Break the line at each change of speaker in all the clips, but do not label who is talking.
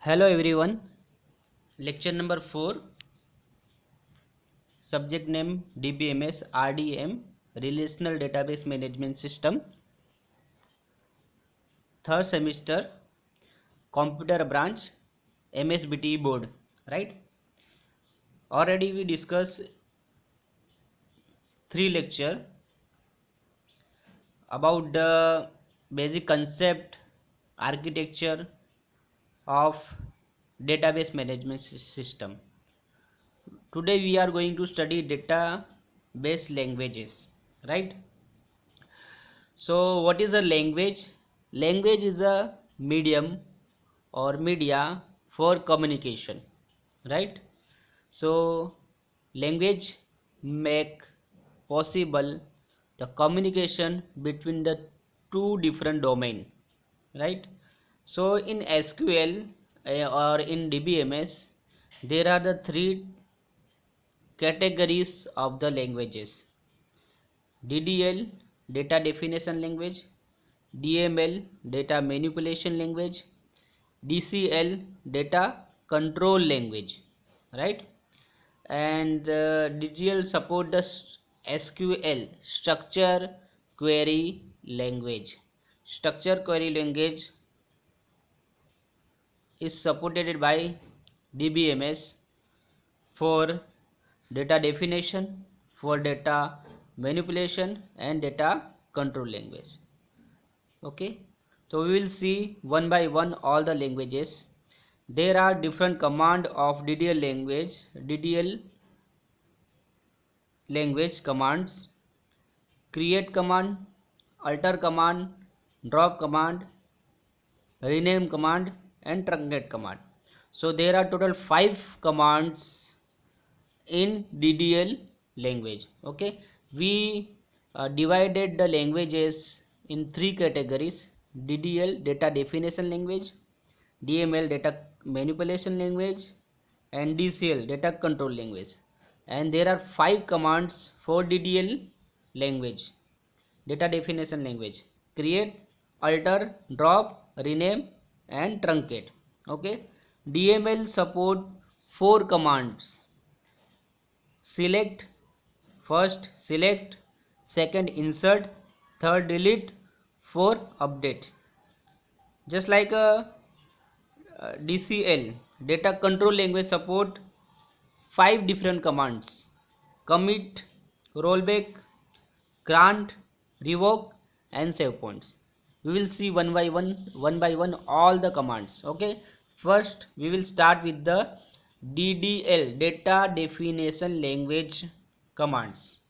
Hello everyone, lecture number 4, subject name DBMS RDM Relational Database Management System, third semester, computer branch, MSBT board, right? Already we discussed 3 lecture about the basic concept, architecture of database management system. Today we are going to study database languages, right? So what is a language? Language is a medium or media for communication, right? So language make possible the communication between the two different domain, right? So in SQL or in DBMS there are the 3 categories of the languages: DDL, data definition language; DML, data manipulation language; DCL, data control language, right? And DDL support the SQL, structure query language. Structure query language is supported by DBMS for data definition, for data manipulation and data control language. Okay, so we will see one by one all the languages. There are different command of DDL language commands: create command, alter command, drop command, rename command and truncate command. So there are total 5 commands in DDL language. Okay, we divided the languages in 3 categories: DDL, data definition language; DML, data manipulation language; and DCL, data control language. And there are 5 commands for DDL language, data definition language: create, alter, drop, rename and truncate. Okay, DML support 4 commands: select, first select, second insert, third delete, fourth update. Just like a DCL, data control language, support 5 different commands: commit, rollback, grant, revoke and save points. We will see one by one all the commands. Okay, first we will start with the DDL, data definition language commands.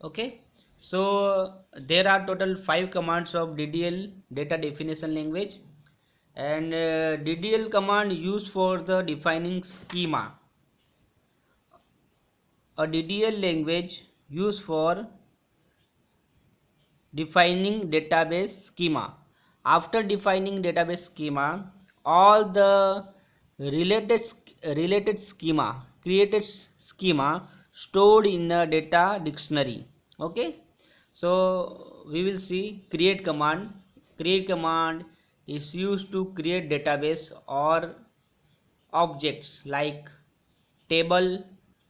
Okay, so there are total 5 commands of DDL, data definition language. And DDL command used for the defining schema. A DDL language used for defining database schema. After defining database schema, all the related created schema stored in a data dictionary. Okay, so we will see create command. Create command is used to create database or objects like table,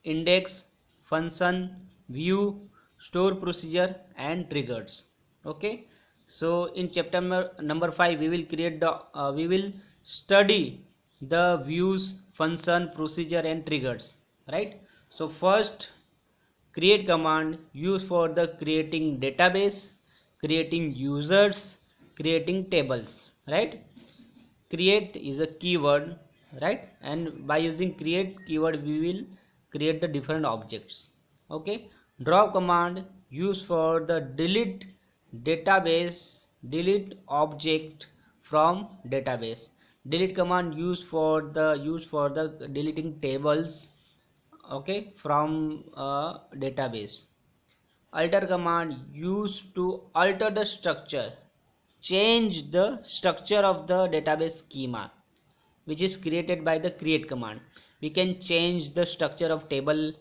index, function, view, store procedure and triggers. Okay, so in chapter number 5 we will study the views, function, procedure and triggers, right? So first, create command used for the creating database, creating users, creating tables, right? Create is a keyword, right? And by using create keyword we will create the different objects. Okay, drop command used for the delete database, delete object from database. Delete command used for the deleting tables, okay, from a database. Alter command used to alter the structure, change the structure of the database schema, which is created by the create command. We can change the structure of table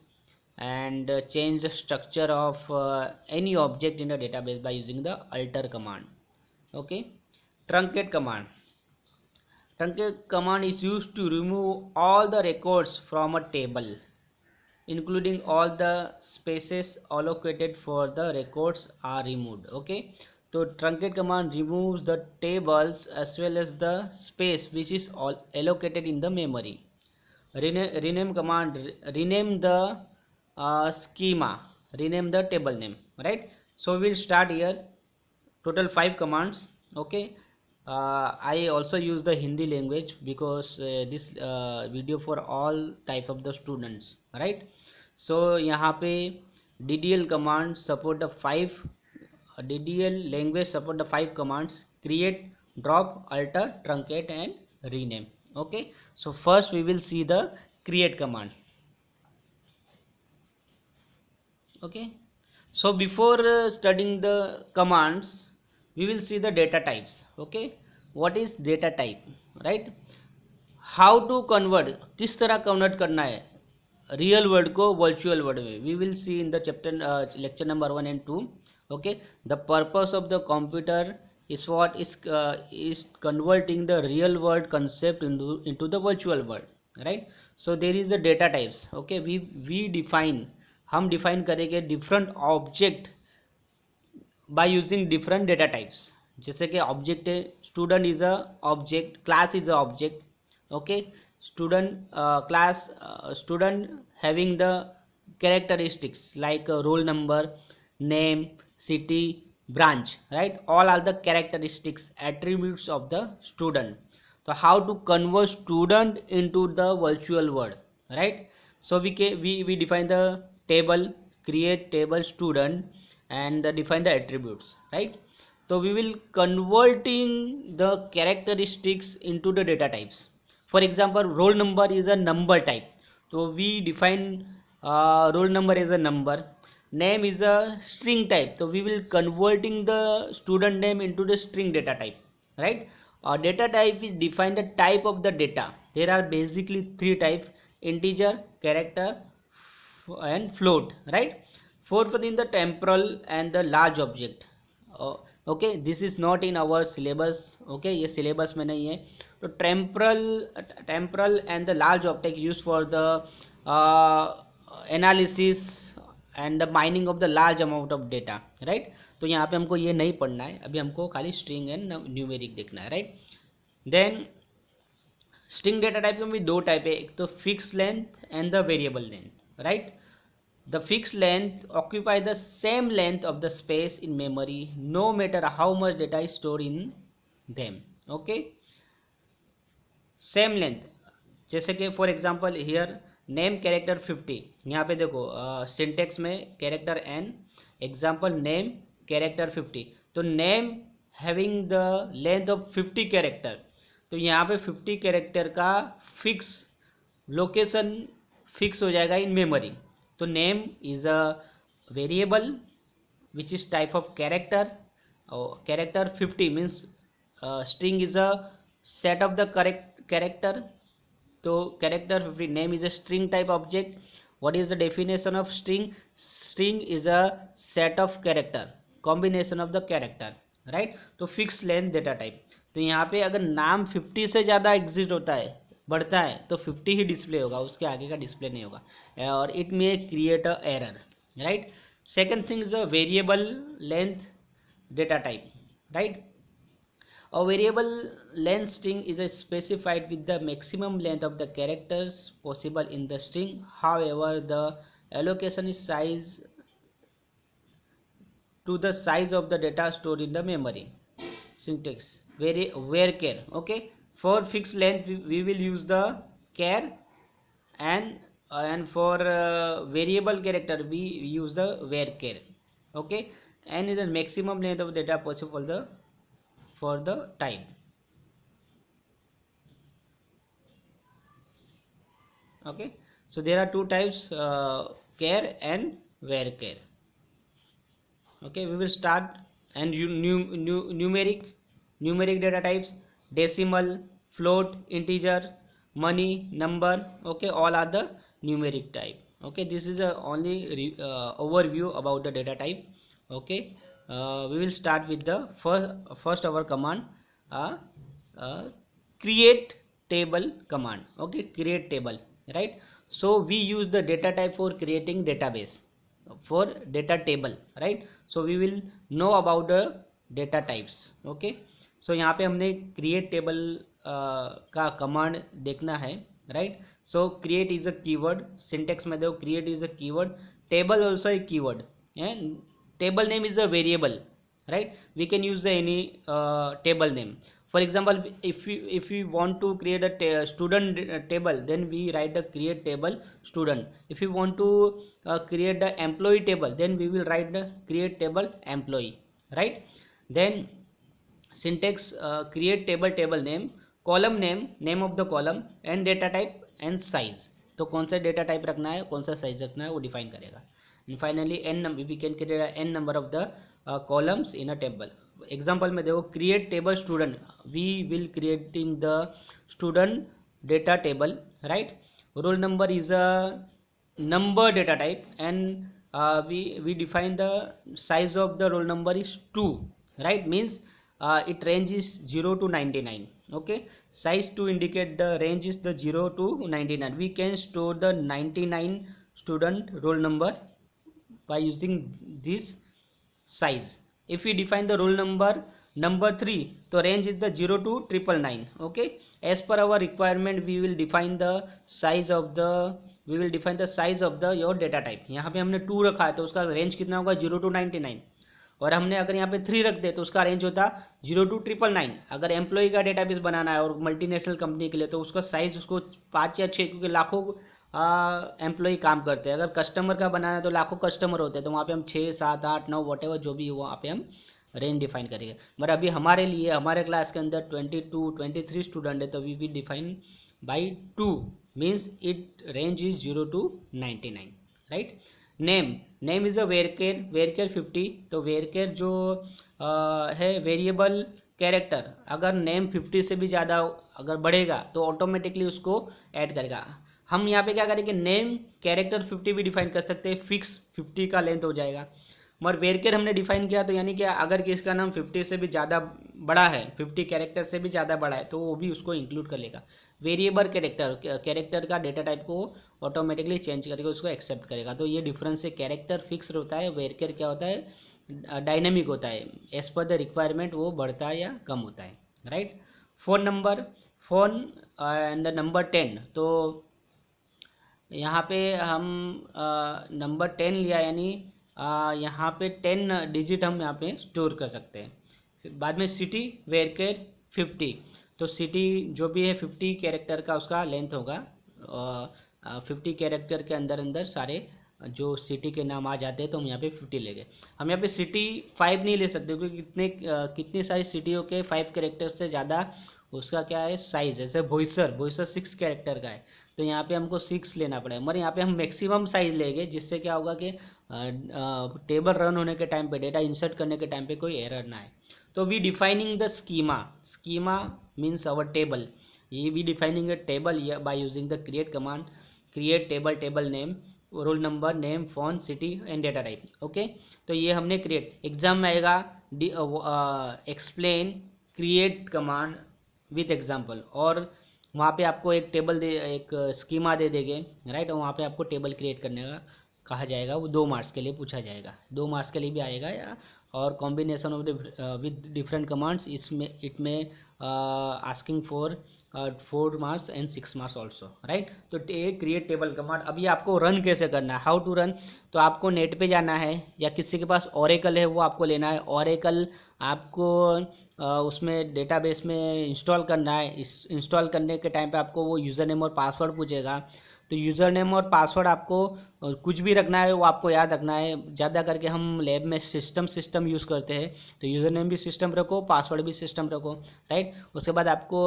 and change the structure of any object in the database by using the alter command. Okay, truncate command. Truncate command is used to remove all the records from a table, including all the spaces allocated for the records are removed. Okay, so truncate command removes the tables as well as the space which is all allocated in the memory. Rename command rename the schema, rename the table name, right? So we'll start here. Total 5 commands. Okay, I also use the Hindi language because this video for all type of the students, right? So यहाँ पे DDL command support the 5 DDL language support the 5 commands: create, drop, alter, truncate and rename. Okay, so first we will see the create command. Okay, so before studying the commands we will see the data types. Okay, what is data type, right? How to convert, किस तरह convert करना है real world को virtual world में, we will see in the chapter lecture number 1 and 2. Okay, the purpose of the computer is what is converting the real world concept into the virtual world, right? So there is the data types. Okay, we define, हम define करेंगे different object by using different data types. जैसे कि object है, student is a object, class is a object. Okay, student class, student having the characteristics like roll number, name, city, branch, right? All are the characteristics, attributes of the student. So how to convert student into the virtual world, right? So we define the table, create table student and define the attributes, right? So we will converting the characteristics into the data types. For example, roll number is a number type, so we define roll number is a number. Name is a string type, so we will converting the student name into the string data type, right? Data type is define the type of the data. There are basically 3 types: integer, character and float, right? Fourth in the temporal and the large object. Okay, this is not in our syllabus. Okay, ये syllabus में नहीं है. तो temporal and the large object used for the analysis and the mining of the large amount of data, right? तो यहाँ पे हमको ये नहीं पढ़ना है, अभी हमको खाली string and numeric देखना है, right? Then string data type में भी 2 टाइप है, एक तो fixed length and the variable length, right? The fixed length occupy the same length of the space in memory no matter how much data is stored in them. Okay, same length. जैसे कि for example here name character 50, यहाँ पे देखो syntax में character N, example name character 50. तो name having the length of 50 character, तो यहाँ पे 50 कैरेक्टर का फिक्स लोकेशन फिक्स हो जाएगा इन मेमोरी. तो name is a variable which is type of character. Character 50 means string is a set of the character. तो character 50 name is a string type object. What is the definition of string? String is a set of character, combination of the character, right? तो fix length data type. तो यहाँ पे अगर नाम 50 से ज़्यादा exit होता है, बढ़ता है, तो 50 ही डिस्प्ले होगा, उसके आगे का डिस्प्ले नहीं होगा, और it may create a error, right? Second thing is a variable length data type, right? A variable length string is specified with the maximum length of the characters possible in the string. However, the allocation is size to the size of the data stored in the memory. Syntax varchar. Okay, for fixed length we will use the char, and for variable character we use the varchar. Okay, and is the maximum length of data possible for the time. Okay, so there are 2 types, char and varchar. Okay, we will start. And numeric data types: decimal, float, integer, money, number. Okay, all are the numeric type. Okay, this is a only overview about the data type. Okay, we will start with the first our command, create table command. Okay, create table, right? So we use the data type for creating database, for data table, right? So we will know about the data types. Okay, so यहाँ पे हमने create table का command देखना है, right? So create is a keyword, syntax में देखो create is a keyword, table also a keyword, and table name is a variable, right? We can use the any table name. For example, if we want to create a student table, then we write the create table student. If we want to create the employee table, then we will write the create table employee, right? Then syntax, create table, table name, column name, name of the column, and data type and size. तो कौन सा data type रखना है, कौन सा size रखना है, वो डिफाइन करेगा. And finally N number, we can create N number of the columns in a table. Example में देखो create table student, we will creating the student data table, right? Roll number is a number data type, and we define the size of the roll number is 2, right? Means it range is 0 to 99. Okay, size 2 indicate the range is the 0 to 99. We can store the 99 student roll number by using this size. If we define the roll number 3, so range is the 0 to 999. Okay, as per our requirement we will define the size of the your data type. यहाँ पे हमने 2 रखा है तो उसका range कितना होगा 0 to 99, और हमने अगर यहाँ पे 3 रख दे तो उसका रेंज होता 0 to 999. अगर एम्प्लॉय का डेटाबेस बनाना है और मल्टीनेशनल कंपनी के लिए तो उसका साइज उसको 5 या 6, क्योंकि लाखों एम्प्लॉय काम करते हैं. अगर कस्टमर का बनाना है तो लाखों कस्टमर होते हैं, तो वहाँ पे हम 6, 7, 8, 9 वॉट एवर जो भी हो वहाँ पे हम रेंज डिफाइन करेंगे. मगर अभी हमारे लिए हमारे क्लास के अंदर 22, 23 स्टूडेंट है, तो we will define by 2, means it range is 0 to 99, right? Name is a varchar 50. तो वेरकेर जो है वेरिएबल कैरेक्टर, अगर नेम 50 से भी ज़्यादा अगर बढ़ेगा तो ऑटोमेटिकली उसको ऐड करेगा. हम यहाँ पे क्या करेंगे, नेम कैरेक्टर 50 भी डिफाइन कर सकते हैं, फिक्स 50 का लेंथ हो जाएगा. मगर वेरकेर हमने डिफाइन किया तो यानी कि अगर किसका नाम 50 से भी ज़्यादा बड़ा है, 50 कैरेक्टर से भी ज़्यादा बड़ा है, तो वो भी उसको इंक्लूड कर लेगा. वेरिएबल कैरेक्टर का डेटा टाइप को ऑटोमेटिकली चेंज करके उसको एक्सेप्ट करेगा. तो ये डिफरेंस है, कैरेक्टर फिक्स होता है, वेरकेर क्या होता है, डायनेमिक होता है. एज पर द रिक्वायरमेंट वो बढ़ता है या कम होता है, right? Phone and the number 10. तो यहाँ पे हम नंबर 10 लिया, यानी यहाँ पे 10 डिजिट हम यहाँ पे स्टोर कर सकते हैं. बाद में सिटी वेरकेर 50. तो सिटी जो भी है 50 कैरेक्टर का उसका लेंथ होगा. 50 कैरेक्टर के अंदर सारे जो सिटी के नाम आ जाते हैं तो हम यहाँ पे 50 ले गए. हम यहाँ पे सिटी 5 नहीं ले सकते, क्योंकि कितनी सारी सिटियों के 5 कैरेक्टर से ज़्यादा उसका क्या है साइज. जैसे भोईसर 6 कैरेक्टर का है, तो यहाँ पे हमको 6 लेना पड़ेगा. मगर यहाँ पे हम मैक्सिमम साइज लेंगे, जिससे क्या होगा कि टेबल रन होने के टाइम पे, डेटा इंसर्ट करने के टाइम पे कोई एरर ना आए. तो we defining the schema means our table. ये we defining a table by using the create command. Create table name, roll number, name, phone, city and data type. Okay, तो ये हमने क्रिएट. एग्जाम में आएगा explain create command with example, और वहाँ पे आपको एक टेबल एक स्कीमा दे देंगे, राइट? और वहाँ पे आपको टेबल क्रिएट करने का कहा जाएगा. वो 2 मार्क्स के लिए पूछा जाएगा, 2 मार्क्स के लिए भी आएगा, या और combination of the with different commands. इसमें इट में asking for 4 marks and 6 marks also, right? तो क्रिएट टेबल कमांड. अभी आपको रन कैसे करना है, हाउ टू रन. तो आपको नेट पे जाना है, या किसी के पास ओरेकल है वो आपको लेना है. ओरेकल आपको उसमें डेटाबेस में इंस्टॉल करना है. इंस्टॉल करने के टाइम पे आपको वो यूज़र नेम और पासवर्ड पूछेगा. तो यूज़र नेम और पासवर्ड आपको कुछ भी रखना है, वो आपको याद रखना है. ज़्यादा करके हम लैब में सिस्टम यूज़ करते हैं, तो यूज़र नेम भी सिस्टम रखो, पासवर्ड भी सिस्टम रखो, राइट? उसके बाद आपको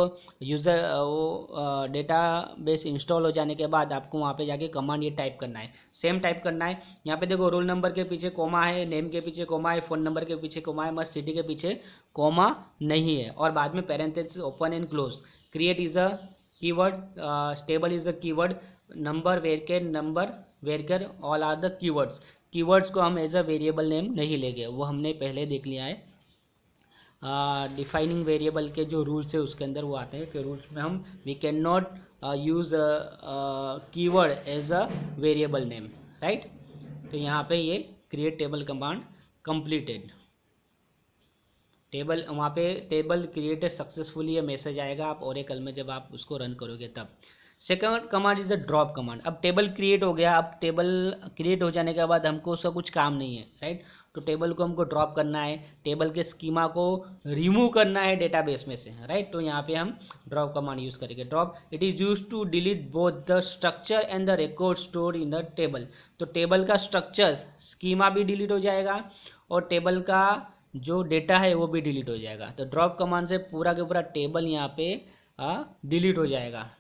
डेटा बेस इंस्टॉल हो जाने के बाद आपको वहाँ पे जाके कमांड ये टाइप करना है, सेम टाइप करना है. यहाँ पे देखो रोल नंबर के पीछे कोमा है, नेम के पीछे कोमा है, फ़ोन नंबर के पीछे कोमा है, बस सिटी के पीछे कोमा नहीं है. और बाद में parenthesis open and close. Create is a keyword, table is a keyword, number varchar all are the keywords. Keywords को हम एज अ वेरिएबल नेम नहीं लेंगे, वो हमने पहले देख लिया है. डिफाइनिंग वेरिएबल के जो रूल्स है उसके अंदर वो आते हैं कि रूल्स में हम we can not use keyword as a variable name, right. तो यहाँ पे ये create table command completed, table वहाँ पे टेबल क्रिएटेड सक्सेसफुली ये मैसेज आएगा आप ओरेकल में जब आप उसको रन करोगे तब। Second command is the drop command. अब टेबल क्रिएट हो गया, अब टेबल क्रिएट हो जाने के बाद हमको उसका कुछ काम नहीं है, राइट। तो टेबल को हमको ड्रॉप करना है, टेबल के स्कीमा को रिमूव करना है डेटाबेस में से, राइट। तो यहाँ पे हम ड्रॉप कमांड यूज़ करेंगे। Drop it is use to delete both the structure and the record store in the table. तो टेबल का स्ट्रक्चर स्कीमा भी डिलीट हो जाएगा और टेबल का जो डेटा है वो भी डिलीट हो जाएगा। तो ड्रॉप कमांड से पूरा के पूरा टेबल यहाँ पे डिलीट हो जाएगा,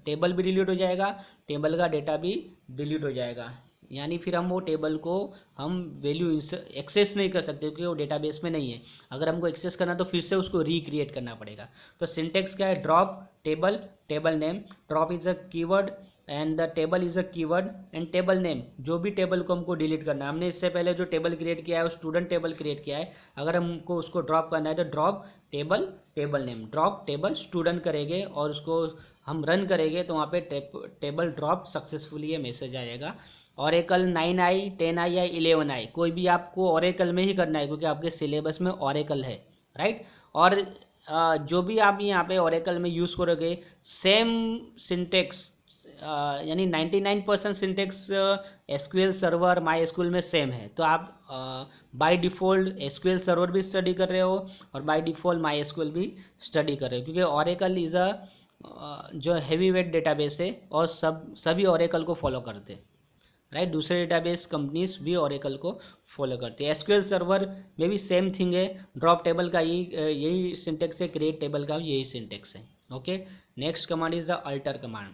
टेबल भी डिलीट हो जाएगा, टेबल का डेटा भी डिलीट हो जाएगा। यानी फिर हम वो टेबल को हम वैल्यू एक्सेस नहीं कर सकते क्योंकि वो डेटाबेस में नहीं है। अगर हमको एक्सेस करना तो फिर से उसको रिक्रिएट करना पड़ेगा। तो सिंटेक्स क्या है, drop table, table name, drop is a keyword and the table is a keyword and table name, जो भी टेबल को हमको डिलीट करना है। हमने इससे पहले जो टेबल क्रिएट किया है वो स्टूडेंट टेबल क्रिएट किया है, अगर हमको उसको ड्रॉप करना है तो drop table table name, drop table student करेंगे और उसको हम रन करेंगे तो वहाँ पे टेबल ड्रॉप सक्सेसफुली ये मैसेज आएगा। ओरेकल 9i 10i या 11i कोई भी आपको ओरेकल में ही करना है क्योंकि आपके सिलेबस में ओरेकल है, राइट। और जो भी आप यहाँ पे ओरेकल में यूज़ करोगे सेम सिंटेक्स यानी 99% syntax SQL server my SQL में सेम है। तो आप बाय डिफ़ॉल्ट एसक्यूएल सर्वर भी स्टडी कर रहे हो और बाय डिफ़ॉल्ट माई एसक्यूएल भी स्टडी कर रहे हो क्योंकि ओरेकल इज़ अ जो हैवी वेट डेटाबेस है और सभी ओरेकल को फॉलो करते हैं, राइट। दूसरे डेटाबेस कंपनीज भी ओरेकल को फॉलो करती है। एसक्यूएल सर्वर में भी सेम थिंग है, ड्रॉप टेबल का यही सिंटेक्स है, क्रिएट टेबल का यही सिंटेक्स है। Okay, next command is the alter command.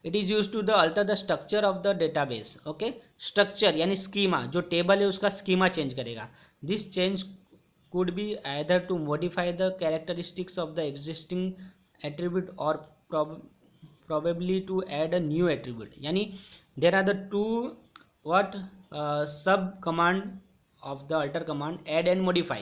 It is use to the alter the structure of the database. Okay, structure यानी स्कीमा, जो टेबल है उसका स्कीमा चेंज करेगा। This change could be either to modify the characteristics of the existing attribute और probably to add a new attribute। यानी there are the two what sub command of the alter command, add and modify।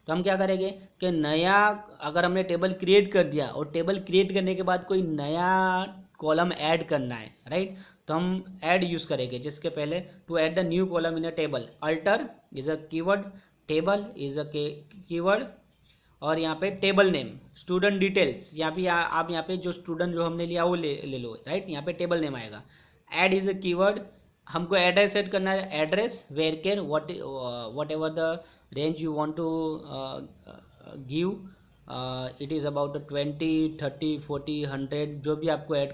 तो हम क्या करेंगे कि नया अगर हमने टेबल क्रिएट कर दिया और टेबल क्रिएट करने के बाद कोई नया कॉलम ऐड करना है, राइट। तो हम ऐड यूज़ करेंगे जिसके पहले to add the new column in a table, alter is a keyword, table is a keyword और यहाँ पे टेबल नेम, स्टूडेंट डिटेल्स, यहाँ पे आप यहाँ पे जो स्टूडेंट जो हमने लिया वो ले लो, राइट। यहाँ पे टेबल नेम आएगा। ऐड इज अ कीवर्ड, हमको एड्रेस सेट करना है, address varchar whatever the range you want to give, it is about 20 30 40 100 जो भी आपको ऐड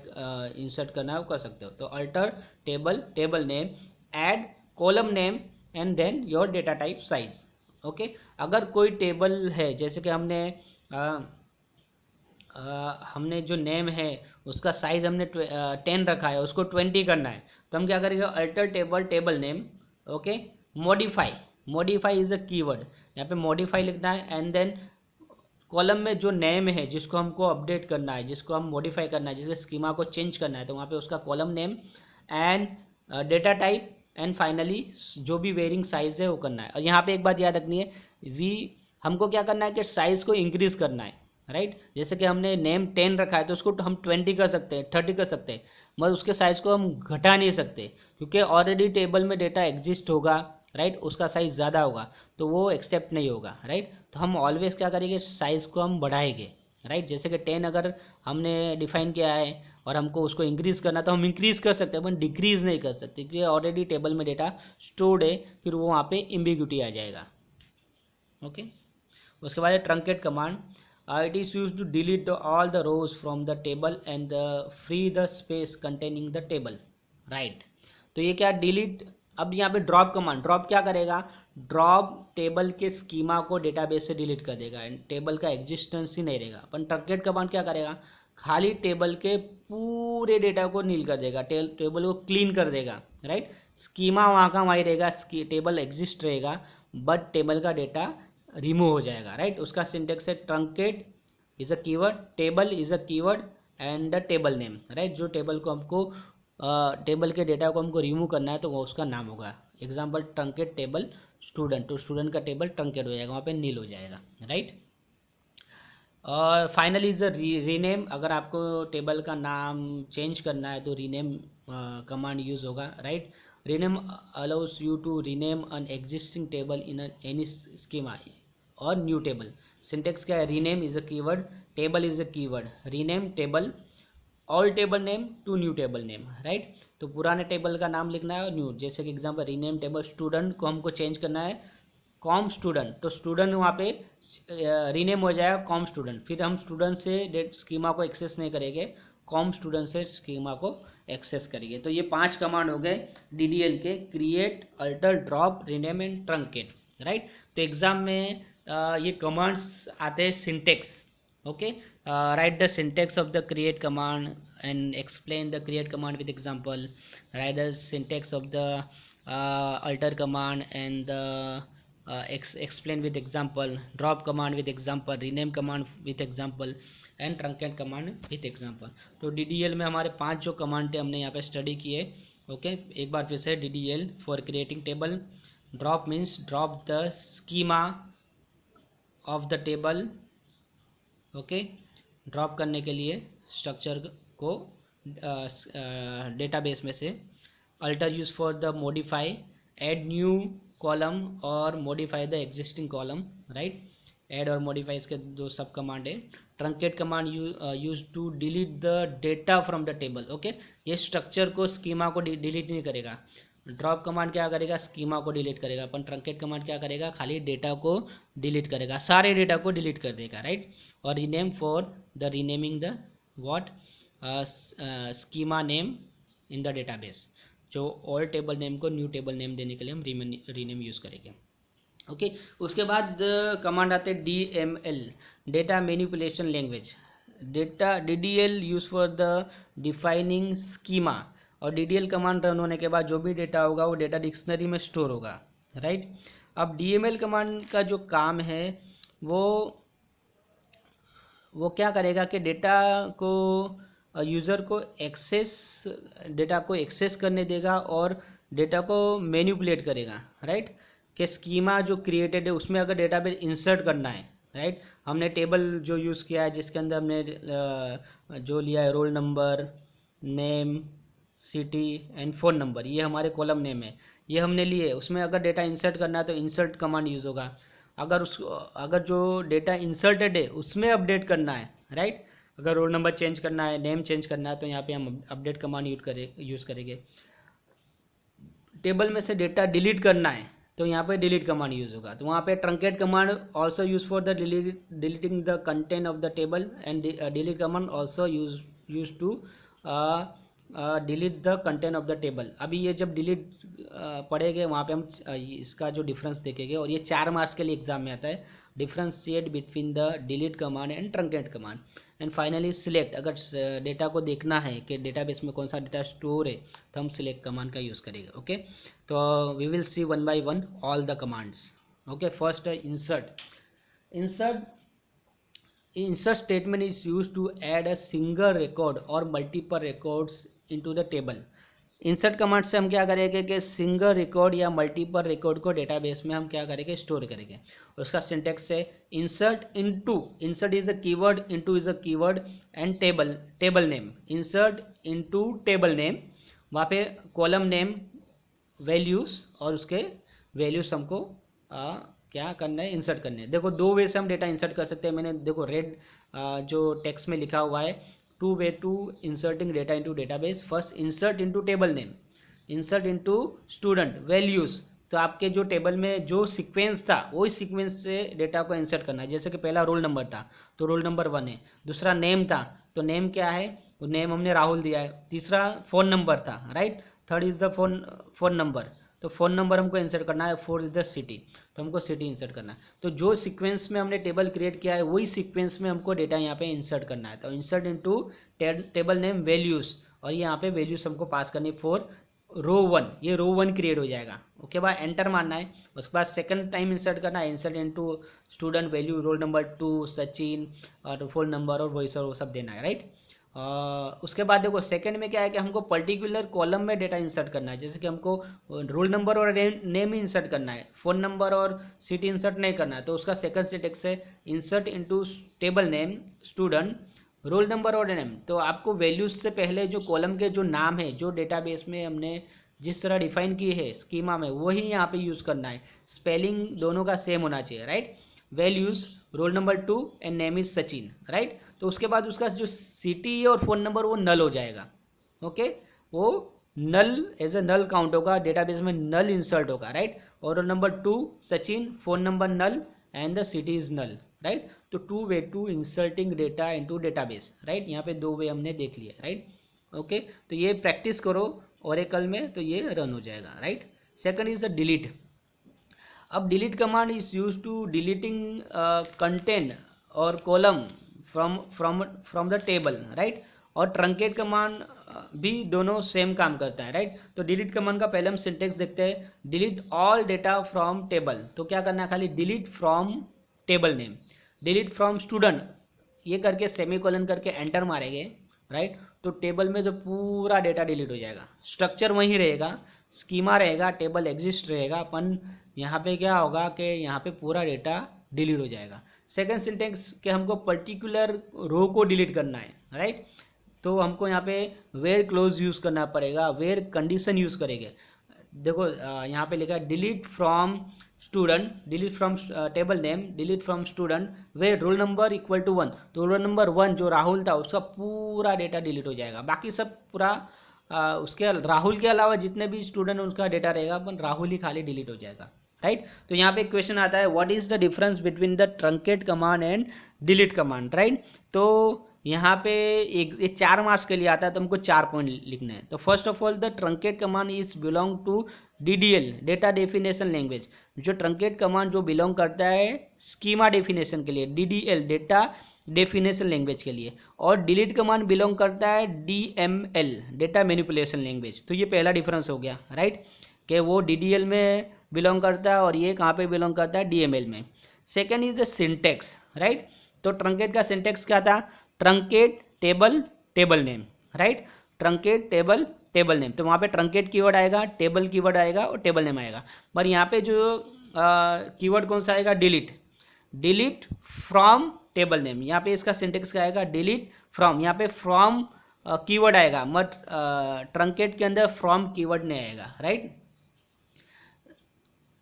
इंसर्ट करना है वो कर सकते हो। तो alter table, table name, add column name and then your data type size. Okay, अगर कोई टेबल है जैसे कि हमने जो नेम है उसका साइज हमने 10 रखा है, उसको 20 करना है, तो हम क्या करेंगे, alter table table name, okay, modify, modify is a keyword, यहाँ पे मॉडिफाई लिखना है एंड देन कॉलम में जो नेम है जिसको हमको अपडेट करना है, जिसको हम मॉडिफाई करना है, जिसके स्कीमा को चेंज करना है, तो वहाँ पे उसका column name and data type and finally जो भी वेरिंग साइज है वो करना है। और यहाँ पे एक बात याद रखनी है, हमको क्या करना है कि साइज़ को इंक्रीज़ करना है, राइट। जैसे कि हमने नेम 10 रखा है तो उसको हम 20 कर सकते हैं, 30 कर सकते हैं, मगर उसके साइज़ को हम घटा नहीं सकते क्योंकि ऑलरेडी टेबल में डेटा एग्जिस्ट होगा, राइट। उसका साइज़ ज़्यादा होगा तो वो एक्सेप्ट नहीं होगा, राइट। तो हम ऑलवेज क्या करेंगे, साइज़ को हम बढ़ाएंगे, राइट। जैसे कि 10 अगर हमने डिफाइन किया है और हमको उसको इंक्रीज़ करना तो हम इंक्रीज़ कर सकते हैं पर डिक्रीज़ नहीं कर सकते क्योंकि ऑलरेडी टेबल में डेटा स्टोर्ड है, फिर वो वहाँ पे एम्बिग्यूटी आ जाएगा। ओके, उसके बाद truncate command, it is use to delete all the rows from the table and free the space containing the table, right. तो ये क्या डिलीट, अब यहाँ पे ड्रॉप कमांड, ड्रॉप क्या करेगा, ड्रॉप टेबल के स्कीमा को डेटाबेस से डिलीट कर देगा एंड टेबल का एग्जिस्टेंस ही नहीं रहेगा। अपन ट्रंकेट कमांड क्या करेगा, खाली टेबल के पूरे डेटा को नील कर देगा, टेबल को क्लीन कर देगा, राइट। स्कीमा वहाँ का वहीं रहेगा, टेबल एग्जिस्ट रहेगा बट टेबल का डेटा रिमूव हो जाएगा, राइट। उसका सिंटेक्स है truncate is a keyword, table is a keyword and the table name, right. जो टेबल को हमको टेबल के डेटा को हमको रिमूव करना है तो वो उसका नाम होगा। एग्जाम्पल ट्रंकेट टेबल स्टूडेंट, तो स्टूडेंट का टेबल ट्रंकेट हो जाएगा, वहाँ पे नील हो जाएगा, राइट। और फाइनली इज रीनेम, अगर आपको टेबल का नाम चेंज करना है तो रीनेम कमांड यूज होगा, right. Rename allows you to rename an existing table in any schema और न्यू टेबल। सिंटेक्स क्या है, rename is a keyword, table is a keyword, rename table old table name to new table name, right. तो पुराने table का नाम लिखना है और न्यू, जैसे कि एग्जांपल रीनेम टेबल स्टूडेंट को हमको चेंज करना है कॉम स्टूडेंट, तो स्टूडेंट वहाँ पे रीनेम हो जाएगा कॉम स्टूडेंट, फिर हम स्टूडेंट से डेट स्कीमा को एक्सेस नहीं करेंगे, कॉम स्टूडेंट से स्कीमा को एक्सेस करेंगे। तो ये 5 कमांड हो गए डीडीएल के, create, alter, drop, rename and truncate, right. तो एग्जाम में ये कमांड्स आते हैं syntax, okay. Write the syntax of the create command and explain the create command with example. Write the syntax of the alter command and the explain with example. Drop command with example, rename command with example and truncate command with example. तो DDL में हमारे 5 जो command थे हमने यहाँ पे study किए, okay. एक बार फिर से DDL for creating table, drop means drop the schema of the table, okay. Drop करने के लिए स्ट्रक्चर को डेटाबेस में से। Alter use for the modify, add new column और modify the existing column, right. Add और मॉडिफाई इसके दो सब कमांड है। Truncate command use to delete the data from the table, okay. ये स्ट्रक्चर को स्कीमा को डिलीट नहीं करेगा। ड्रॉप कमांड क्या करेगा, स्कीमा को डिलीट करेगा, अपन ट्रंकेट कमांड क्या करेगा, खाली डेटा को डिलीट करेगा, सारे डेटा को डिलीट कर देगा, राइट। और rename for the renaming the what schema name in the database, जो ओल्ड टेबल नेम को न्यू टेबल नेम देने के लिए हम रीनेम यूज़ करेंगे, ओके। उसके बाद कमांड आते हैं DML, data manipulation language. Data DDL use for the defining schema, और DDL कमांड रन होने के बाद जो भी डेटा होगा वो डेटा डिक्शनरी में स्टोर होगा, राइट। अब DML कमांड का जो काम है वो क्या करेगा कि डेटा को यूज़र को डेटा को एक्सेस करने देगा और डेटा को मैनिपुलेट करेगा, राइट। कि स्कीमा जो क्रिएटेड है उसमें अगर डेटा पे इंसर्ट करना है, राइट। हमने टेबल जो यूज़ किया है जिसके अंदर हमने जो लिया है role number, name, city and phone number, ये हमारे कॉलम नेम है, ये हमने लिए। उसमें अगर डेटा इंसर्ट करना है तो इंसर्ट कमांड यूज़ होगा। अगर जो डेटा इंसर्टेड है उसमें अपडेट करना है, राइट। अगर रोल नंबर चेंज करना है, नेम चेंज करना है, तो यहाँ पे हम अपडेट कमांड यूज़ करेंगे। टेबल में से डेटा डिलीट करना है तो यहाँ पे डिलीट कमांड यूज़ होगा। तो वहाँ पे truncate command also use for the deleting the content of the table and delete command also use to delete the content of the table. अभी ये जब डिलीट पढ़ेंगे वहाँ पे हम इसका जो डिफरेंस देखेंगे, और ये 4 मार्क्स के लिए एग्जाम में आता है, differentiate between the delete command and truncate command. And finally select, अगर डेटा को देखना है कि डेटाबेस में कौन सा डेटा स्टोर है तो हम सिलेक्ट कमांड का यूज़ करेंगे, ओके। तो we will see one by one all the commands, okay. First है insert statement is used to add a single record or multiple records into the table। Insert command से हम क्या करेंगे कि single record या multiple record को database में हम क्या करेंगे, स्टोर करेंगे। उसका सिंटेक्स है insert into, insert is a keyword, into is a keyword, and table name. Insert into table name, वहाँ पे कॉलम नेम, वैल्यूज़ और उसके वैल्यूज़ हमको क्या करना है, इंसर्ट करने हैं। देखो 2 वे से हम डेटा इंसर्ट कर सकते हैं। मैंने देखो रेड जो टेक्स्ट में लिखा हुआ है, 2 way to inserting data into database. First insert into table name, insert into student values. तो आपके जो टेबल में जो सीक्वेंस था वही सीक्वेंस से डेटा को इंसर्ट करना है। जैसे कि पहला रोल नंबर था तो रोल नंबर 1 है, दूसरा नेम था तो नेम क्या है, वो नेम हमने राहुल दिया है, तीसरा फ़ोन नंबर था, right. Third is the phone number, तो फ़ोन नंबर हमको इंसर्ट करना है। 4 इज़ द सिटी, तो हमको सिटी इंसर्ट करना है। तो जो सीक्वेंस में हमने टेबल क्रिएट किया है वही सीक्वेंस में हमको डेटा यहाँ पे इंसर्ट करना है। तो insert into table name values, और यहाँ पे वैल्यूज़ हमको पास करनी फॉर रो 1, ये रो 1 क्रिएट हो जाएगा। ओके, बाद एंटर मारना है। उसके बाद सेकंड टाइम इंसर्ट करना है, insert into student value role number 2 Sachin और फ़ोन नंबर और वही सब वो सब देना है, राइट। उसके बाद देखो सेकंड में क्या है कि हमको पर्टिकुलर कॉलम में डेटा इंसर्ट करना है, जैसे कि हमको रोल नंबर और नेम ही इंसर्ट करना है, फ़ोन नंबर और सिटी इंसर्ट नहीं करना है। तो उसका सेकंड सिंटेक्स है insert into table name student roll number और नेम। तो आपको वैल्यूज से पहले जो कॉलम के जो नाम है, जो डेटाबेस में हमने जिस तरह डिफाइन की है स्कीमा में, वही यहाँ पे यूज़ करना है। स्पेलिंग दोनों का सेम होना चाहिए, right. Values role number 2 and name is Sachin, right. तो उसके बाद उसका जो सिटी और फ़ोन नंबर वो नल हो जाएगा, ओके। वो null as a null count होगा, डेटाबेस में नल इंसर्ट होगा, राइट। और roll number 2 Sachin, phone number null and the city is null, right. तो 2 way to inserting data into database, right. यहाँ पे 2 वे हमने देख लिया, राइट, ओके। तो ये प्रैक्टिस करो ओरेकल में, तो ये रन हो जाएगा, right. Second is the delete. अब delete command is use to deleting content और column from the table, right. और ट्रंकेट कमांड भी दोनों सेम काम करता है, राइट। तो डिलीट कमांड का पहले हम सिंटेक्स देखते हैं, delete all data from table. तो क्या करना है, खाली delete from table name, delete from student, ये करके सेमीकोलन करके एंटर मारेंगे, राइट। तो टेबल में जो पूरा डेटा डिलीट हो जाएगा, स्ट्रक्चर वहीं रहेगा, स्कीमा रहेगा, टेबल एग्जिस्ट रहेगा, अपन यहाँ पे क्या होगा कि यहाँ पे पूरा डेटा डिलीट हो जाएगा। सेकंड सिंटेक्स के हमको पर्टिकुलर रो को डिलीट करना है, राइट। तो हमको यहाँ पे वेयर क्लोज यूज़ करना पड़ेगा, वेयर कंडीशन यूज़ करेंगे। देखो यहाँ पे लिखा है delete from student, delete from table name, delete from student where roll number equal to 1। तो रोल नंबर 1 जो राहुल था उसका पूरा डेटा डिलीट हो जाएगा, बाकी सब पूरा उसके राहुल के अलावा जितने भी स्टूडेंट उनका डेटा रहेगा, अपन राहुल ही खाली डिलीट हो जाएगा, राइट। तो यहाँ पे क्वेश्चन आता है what is the difference between the truncate command and delete command, right. तो यहाँ पे एक 4 मार्क्स के लिए आता है, तो हमको 4 पॉइंट लिखने हैं। तो first of all the truncate command is belong to DDL, data definition language. जो ट्रंकेट कमांड जो बिलोंग करता है स्कीमा डेफिनेशन के लिए, DDL डेटा डेफिनेशन लैंग्वेज के लिए। और डिलीट कमांड बिलोंग करता है DML, डेटा मैनिपुलेशन लैंग्वेज। तो ये पहला डिफरेंस हो गया, राइट, कि वो DDL में बिलोंग करता है और ये कहाँ पे बिलोंग करता है, DML में। Second is the syntax, right. तो ट्रंकेट का सिंटेक्स क्या था, truncate table table name, right. Truncate table table name, तो वहाँ पे ट्रंकेट कीवर्ड आएगा, टेबल कीवर्ड आएगा और टेबल नेम आएगा। पर यहाँ पे जो कीवर्ड कौन सा आएगा, delete, delete from table name. यहाँ पे इसका सिंटेक्स क्या आएगा, डिलीट फ्रॉम। यहाँ पे फ्रॉम कीवर्ड आएगा, मत ट्रंकेट के अंदर फ्रॉम कीवर्ड नहीं आएगा, राइट।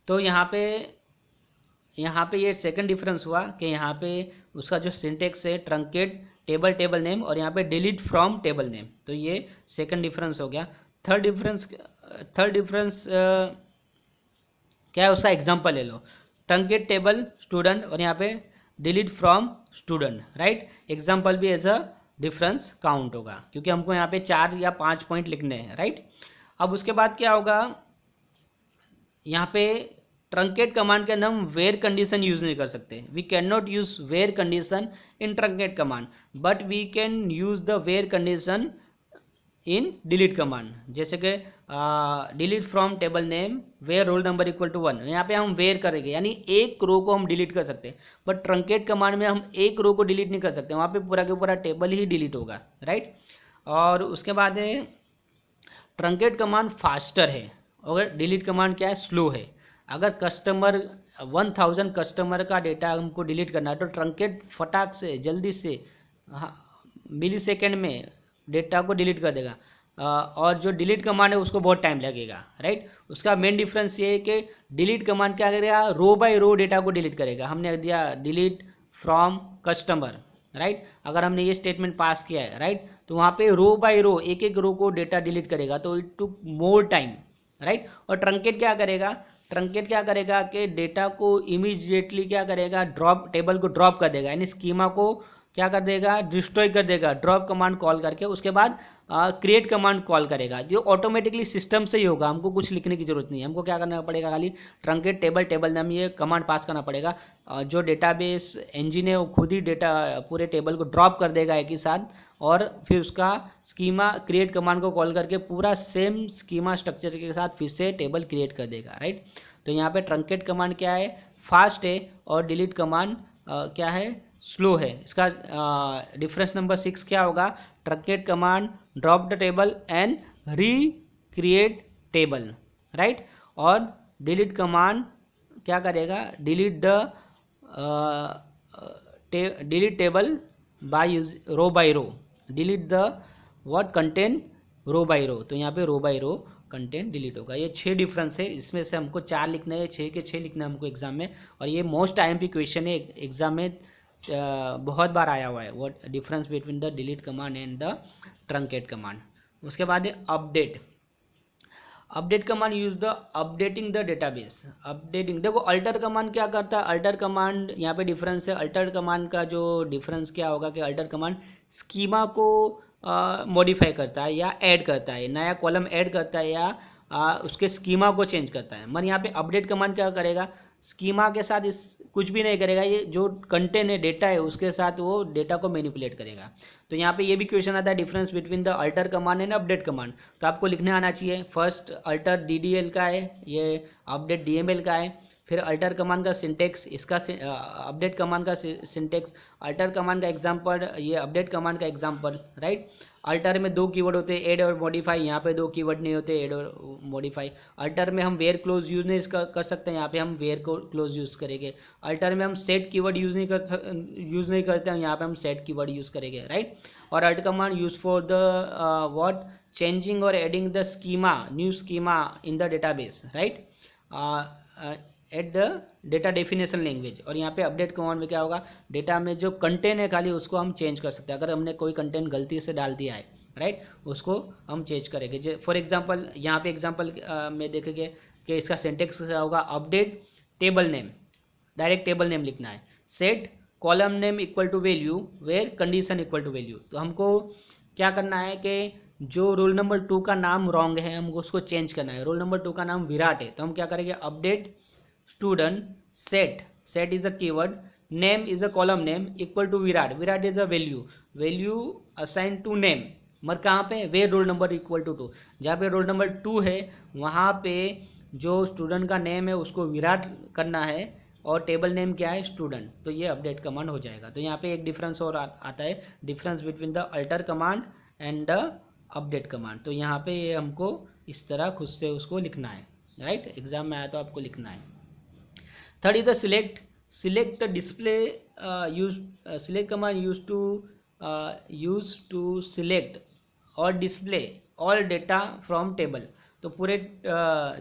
तो यहाँ पे ये सेकंड डिफरेंस हुआ कि यहाँ पे उसका जो सिंटेक्स है ट्रंकेट टेबल टेबल नेम और यहाँ पे डिलीट फ्रॉम टेबल नेम। तो ये सेकंड डिफरेंस हो गया। थर्ड डिफरेंस क्या है, उसका एग्जांपल ले लो, ट्रंकेट टेबल स्टूडेंट और यहाँ पे delete from student, right. Example भी एज अ डिफरेंस काउंट होगा, क्योंकि हमको यहाँ पे 4 या 5 पॉइंट लिखने हैं, राइट। अब उसके बाद क्या होगा, यहाँ पे ट्रंकेट कमांड के अंदर हम वेयर कंडीशन यूज नहीं कर सकते। We can not use where condition in truncate command, but we can use the where condition in delete command. जैसे कि delete from table name where roll number equal to 1, यहाँ पे हम where करेंगे, यानी एक रो को हम डिलीट कर सकते हैं। बट ट्रंकेट कमांड में हम एक रो को डिलीट नहीं कर सकते, वहाँ पे पूरा के पूरा टेबल ही डिलीट होगा, राइट। और उसके बाद है ट्रंकेट कमांड फास्टर है और डिलीट कमांड क्या है, स्लो है। अगर कस्टमर 1000 कस्टमर का डेटा हमको डिलीट करना है तो ट्रंकेट फटाक से जल्दी से मिली सेकेंड में डेटा को डिलीट कर देगा, और जो डिलीट कमांड है उसको बहुत टाइम लगेगा, राइट। उसका मेन डिफरेंस ये है कि डिलीट कमांड क्या करेगा, रो बाय रो डेटा को डिलीट करेगा। हमने दिया डिलीट फ्रॉम कस्टमर, राइट। अगर हमने ये स्टेटमेंट पास किया है, राइट, तो वहाँ पे रो बाय रो एक एक रो को डेटा डिलीट करेगा, तो it took more time, right. और ट्रंकेट क्या करेगा कि डेटा को इमीडिएटली क्या करेगा, ड्रॉप, टेबल को ड्रॉप कर देगा, यानी स्कीमा को क्या कर देगा, डिस्ट्रॉय कर देगा ड्रॉप कमांड कॉल करके। उसके बाद क्रिएट कमांड कॉल करेगा, जो ऑटोमेटिकली सिस्टम से ही होगा, हमको कुछ लिखने की जरूरत नहीं है। हमको क्या करना पड़ेगा, खाली ट्रंकेट टेबल टेबल नाम ये कमांड पास करना पड़ेगा। जो डेटाबेस इंजन है वो खुद ही डेटा पूरे टेबल को ड्रॉप कर देगा एक ही साथ, और फिर उसका स्कीमा क्रिएट कमांड को कॉल करके पूरा सेम स्कीमा स्ट्रक्चर के साथ फिर से टेबल क्रिएट कर देगा, राइट। तो यहाँ पे ट्रंकेट कमांड क्या है, फास्ट है, और डिलीट कमांड क्या है, स्लो है। इसका डिफरेंस नंबर 6 क्या होगा? Truncate command drop the table and recreate table, right. और डिलीट कमांड क्या करेगा? Delete the delete table by row by row, delete the what content row by row. तो यहाँ पे row by row content delete होगा। ये 6 difference है, इसमें से हमको 4 लिखने हैं, 6 के 6 लिखना है हमको एग्जाम में। और ये मोस्ट IMP क्वेश्चन है एग्जाम में, बहुत बार आया हुआ है। What difference between the delete command and the truncate command. उसके बाद है update. Update command use the updating the database. Updating, देखो अल्टर कमांड क्या करता है? अल्टर कमांड यहाँ पे डिफरेंस है। अल्टर कमांड का जो डिफरेंस क्या होगा कि अल्टर कमांड स्कीमा को मॉडिफाई करता है या ऐड करता है, नया कॉलम ऐड करता है या उसके स्कीमा को चेंज करता है। मगर यहाँ पे अपडेट कमांड क्या करेगा? स्कीमा के साथ इस कुछ भी नहीं करेगा, ये जो कंटेंट है, डेटा है, उसके साथ वो डेटा को मैनिपुलेट करेगा। तो यहाँ पे ये भी क्वेश्चन आता है difference between the alter command and update command. तो आपको लिखने आना चाहिए, फर्स्ट अल्टर DDL का है, ये अपडेट DML का है। फिर अल्टर कमांड का सिंटेक्स, इसका अपडेट कमांड का सिंटेक्स, अल्टर कमांड का एग्जांपल, ये अपडेट कमांड का एग्जांपल, राइट। अल्टर में 2 कीवर्ड होते हैं, ऐड और मॉडिफाई। यहाँ पे 2 कीवर्ड नहीं होते, ऐड और मॉडिफाई। अल्टर में हम वेयर क्लोज यूज नहीं कर सकते, यहाँ पे हम वेयर क्लोज यूज़ करेंगे। अल्टर में हम सेट कीवर्ड यूज़ नहीं करते हैं, यहाँ पे हम सेट कीवर्ड यूज़ करेंगे, राइट। और alter command use for the what changing और adding the schema, new schema in the database, right, at the data definition language. और यहाँ पे अपडेट कमांड में क्या होगा? डेटा में जो कंटेंट है खाली उसको हम चेंज कर सकते हैं। अगर हमने कोई कंटेंट गलती से डाल दिया है, राइट, उसको हम चेंज करेंगे। फॉर एग्जांपल यहाँ पे एग्जांपल में देखेंगे कि इसका सिंटेक्स क्या होगा? Update table name, direct table name लिखना है। Set column name equal to value where condition equal to value. तो हमको क्या करना है कि जो रोल नंबर 2 का नाम रॉन्ग है, हमको उसको चेंज करना है। रोल नंबर 2 का नाम विराट है, तो हम क्या करेंगे? Update student set, set is a keyword, name is a column name equal to Virat, Virat is a value, value assign to name. मगर कहाँ पे? Where roll number equal to 2। जहाँ पे रोल नंबर 2 है वहाँ पे जो स्टूडेंट का नेम है उसको विराट करना है और टेबल नेम क्या है? स्टूडेंट। तो ये अपडेट कमांड हो जाएगा। तो यहाँ पे एक डिफरेंस और आता है, difference between the alter command and the update command. तो यहाँ पे ये हमको इस तरह खुद से उसको लिखना है, राइट। एग्जाम में आया तो आपको लिखना है। Third is the select. Select display use, select command use to select और display all data from table. तो पूरे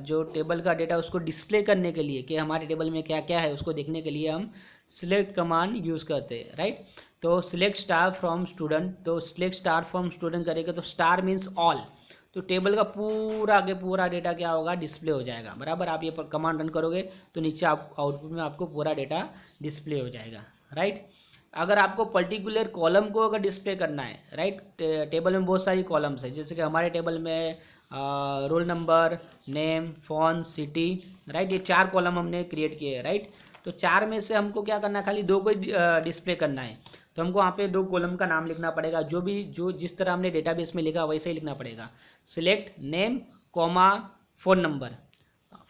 जो टेबल का डेटा उसको डिस्प्ले करने के लिए कि हमारे टेबल में क्या क्या है उसको देखने के लिए हम सिलेक्ट कमांड यूज़ करते हैं, राइट। तो सिलेक्ट स्टार फ्रॉम स्टूडेंट, तो सिलेक्ट स्टार फ्रॉम स्टूडेंट करेंगे तो स्टार मीन्स ऑल, तो टेबल का पूरा के पूरा डेटा क्या होगा? डिस्प्ले हो जाएगा, बराबर। आप ये कमांड रन करोगे तो नीचे आप आउटपुट में आपको पूरा डेटा डिस्प्ले हो जाएगा, राइट। अगर आपको पर्टिकुलर कॉलम को अगर डिस्प्ले करना है, राइट, टेबल में बहुत सारी कॉलम्स है, जैसे कि हमारे टेबल में role number, name, phone, city, right, ये 4 कॉलम हमने क्रिएट किए हैं, राइट। तो 4 में से हमको क्या करना है? खाली 2 को डिस्प्ले करना है। तो हमको वहाँ पे 2 कॉलम का नाम लिखना पड़ेगा, जो जिस तरह हमने डेटाबेस में लिखा वैसे ही लिखना पड़ेगा। Select name comma phone number